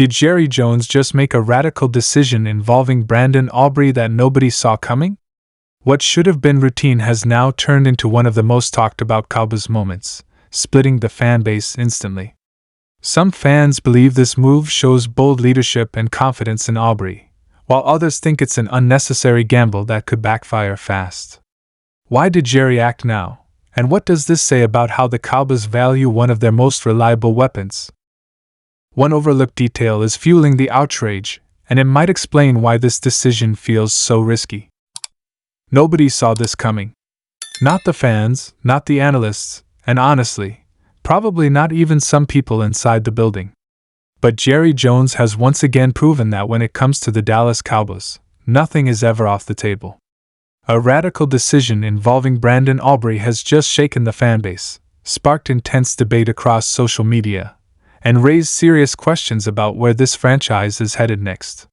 Did Jerry Jones just make a radical decision involving Brandon Aubrey that nobody saw coming? What should have been routine has now turned into one of the most talked about Cowboys moments, splitting the fan base instantly. Some fans believe this move shows bold leadership and confidence in Aubrey, while others think it's an unnecessary gamble that could backfire fast. Why did Jerry act now, and what does this say about how the Cowboys value one of their most reliable weapons? One overlooked detail is fueling the outrage, and it might explain why this decision feels so risky. Nobody saw this coming. Not the fans, not the analysts, and honestly, probably not even some people inside the building. But Jerry Jones has once again proven that when it comes to the Dallas Cowboys, nothing is ever off the table. A radical decision involving Brandon Aubrey has just shaken the fanbase, sparked intense debate across social media, and raised serious questions about where this franchise is headed next.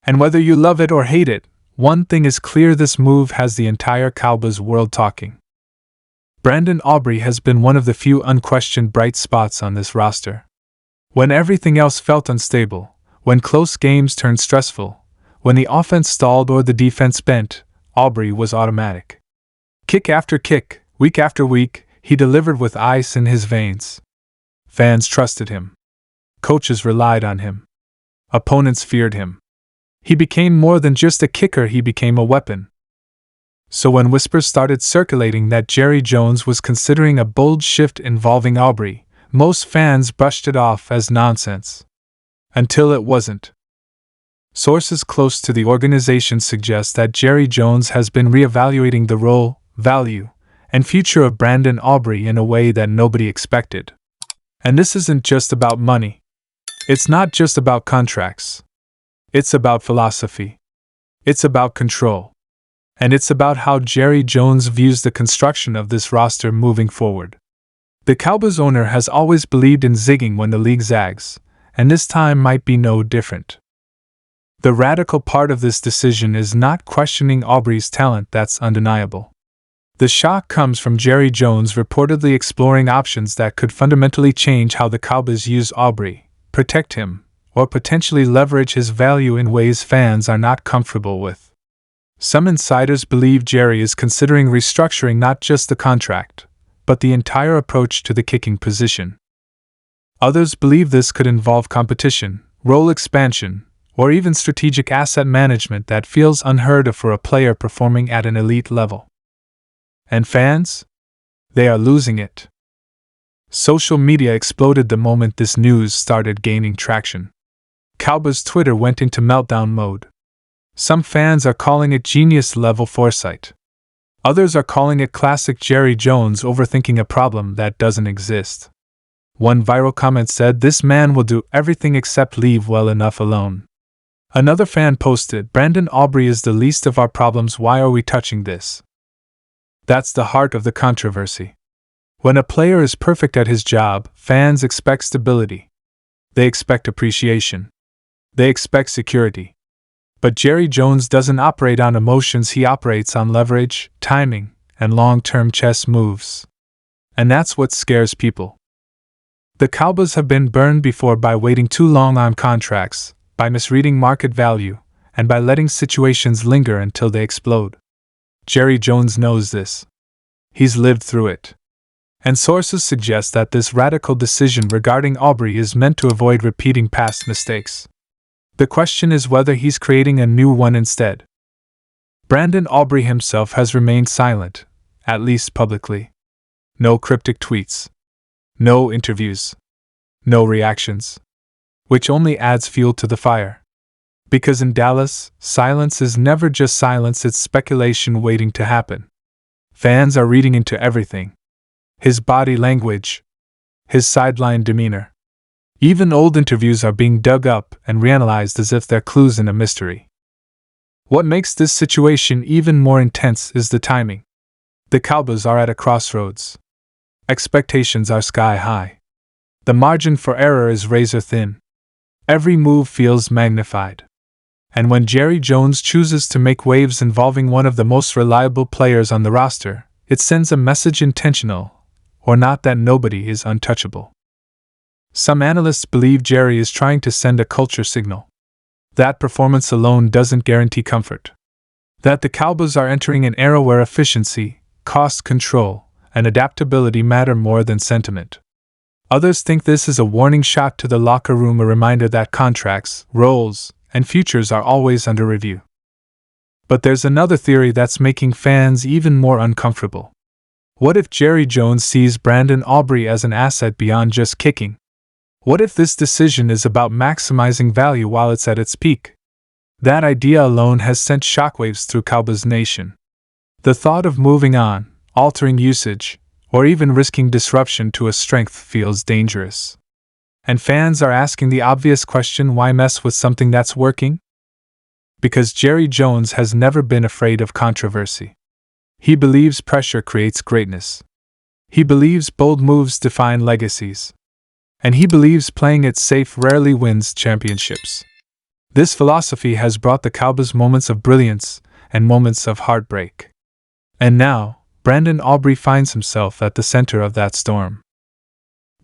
And whether you love it or hate it, one thing is clear: this move has the entire Cowboys world talking. Brandon Aubrey has been one of the few unquestioned bright spots on this roster. When everything else felt unstable, when close games turned stressful, when the offense stalled or the defense bent, Aubrey was automatic. Kick after kick, week after week, he delivered with ice in his veins. Fans trusted him. Coaches relied on him. Opponents feared him. He became more than just a kicker, he became a weapon. So when whispers started circulating that Jerry Jones was considering a bold shift involving Aubrey, most fans brushed it off as nonsense. Until it wasn't. Sources close to the organization suggest that Jerry Jones has been reevaluating the role, value, and future of Brandon Aubrey in a way that nobody expected. And this isn't just about money. It's not just about contracts. It's about philosophy. It's about control. And it's about how Jerry Jones views the construction of this roster moving forward. The Cowboys owner has always believed in zigging when the league zags, and this time might be no different. The radical part of this decision is not questioning Aubrey's talent, that's undeniable. The shock comes from Jerry Jones reportedly exploring options that could fundamentally change how the Cowboys use Aubrey, protect him, or potentially leverage his value in ways fans are not comfortable with. Some insiders believe Jerry is considering restructuring not just the contract, but the entire approach to the kicking position. Others believe this could involve competition, role expansion, or even strategic asset management that feels unheard of for a player performing at an elite level. And fans? They are losing it. Social media exploded the moment this news started gaining traction. Cowboys Twitter went into meltdown mode. Some fans are calling it genius-level foresight. Others are calling it classic Jerry Jones overthinking a problem that doesn't exist. One viral comment said, "This man will do everything except leave well enough alone." Another fan posted, "Brandon Aubrey is the least of our problems, why are we touching this?" That's the heart of the controversy. When a player is perfect at his job, fans expect stability. They expect appreciation. They expect security. But Jerry Jones doesn't operate on emotions, he operates on leverage, timing, and long-term chess moves. And that's what scares people. The Cowboys have been burned before by waiting too long on contracts, by misreading market value, and by letting situations linger until they explode. Jerry Jones knows this. He's lived through it. And sources suggest that this radical decision regarding Aubrey is meant to avoid repeating past mistakes. The question is whether he's creating a new one instead. Brandon Aubrey himself has remained silent, at least publicly. No cryptic tweets. No interviews. No reactions. Which only adds fuel to the fire. Because in Dallas, silence is never just silence, it's speculation waiting to happen. Fans are reading into everything. His body language. His sideline demeanor. Even old interviews are being dug up and reanalyzed as if they're clues in a mystery. What makes this situation even more intense is the timing. The Cowboys are at a crossroads. Expectations are sky high. The margin for error is razor thin. Every move feels magnified. And when Jerry Jones chooses to make waves involving one of the most reliable players on the roster, it sends a message, intentional or not, that nobody is untouchable. Some analysts believe Jerry is trying to send a culture signal. That performance alone doesn't guarantee comfort. That the Cowboys are entering an era where efficiency, cost control, and adaptability matter more than sentiment. Others think this is a warning shot to the locker room, a reminder that contracts, roles, and futures are always under review. But there's another theory that's making fans even more uncomfortable. What if Jerry Jones sees Brandon Aubrey as an asset beyond just kicking? What if this decision is about maximizing value while it's at its peak? That idea alone has sent shockwaves through Cowboys Nation. The thought of moving on, altering usage, or even risking disruption to a strength feels dangerous. And fans are asking the obvious question: why mess with something that's working? Because Jerry Jones has never been afraid of controversy. He believes pressure creates greatness. He believes bold moves define legacies. And he believes playing it safe rarely wins championships. This philosophy has brought the Cowboys moments of brilliance and moments of heartbreak. And now, Brandon Aubrey finds himself at the center of that storm.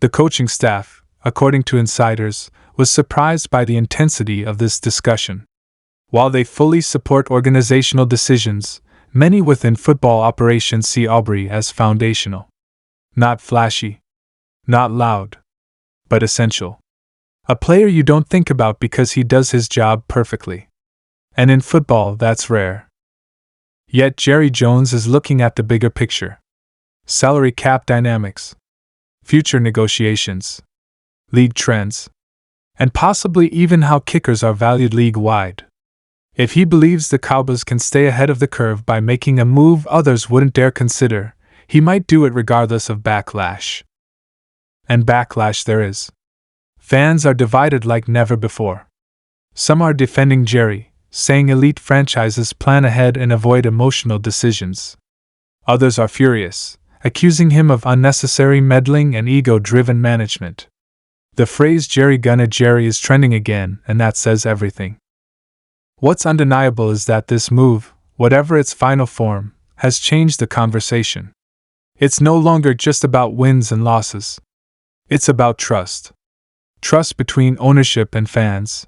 The coaching staff, according to insiders, was surprised by the intensity of this discussion. While they fully support organizational decisions, many within football operations see Aubrey as foundational. Not flashy, not loud, but essential. A player you don't think about because he does his job perfectly. And in football, that's rare. Yet Jerry Jones is looking at the bigger picture. Salary cap dynamics, future negotiations, league trends, and possibly even how kickers are valued league-wide. If he believes the Cowboys can stay ahead of the curve by making a move others wouldn't dare consider, he might do it regardless of backlash. And backlash there is. Fans are divided like never before. Some are defending Jerry, saying elite franchises plan ahead and avoid emotional decisions. Others are furious, accusing him of unnecessary meddling and ego-driven management. The phrase "Jerry Gunna Jerry" is trending again, and that says everything. What's undeniable is that this move, whatever its final form, has changed the conversation. It's no longer just about wins and losses. It's about trust. Trust between ownership and fans.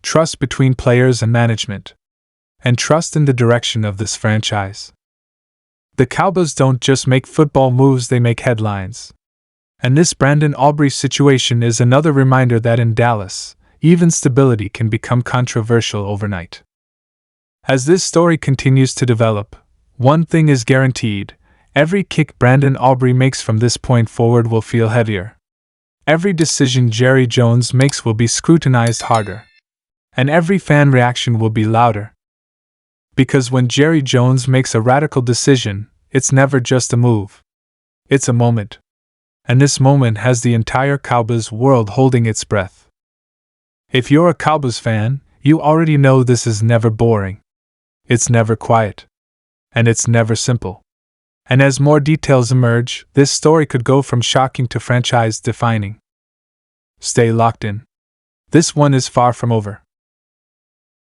Trust between players and management. And trust in the direction of this franchise. The Cowboys don't just make football moves, they make headlines. And this Brandon Aubrey situation is another reminder that in Dallas, even stability can become controversial overnight. As this story continues to develop, one thing is guaranteed: every kick Brandon Aubrey makes from this point forward will feel heavier. Every decision Jerry Jones makes will be scrutinized harder. And every fan reaction will be louder. Because when Jerry Jones makes a radical decision, it's never just a move. It's a moment. And this moment has the entire Cowboys world holding its breath. If you're a Cowboys fan, you already know this is never boring. It's never quiet. And it's never simple. And as more details emerge, this story could go from shocking to franchise-defining. Stay locked in. This one is far from over.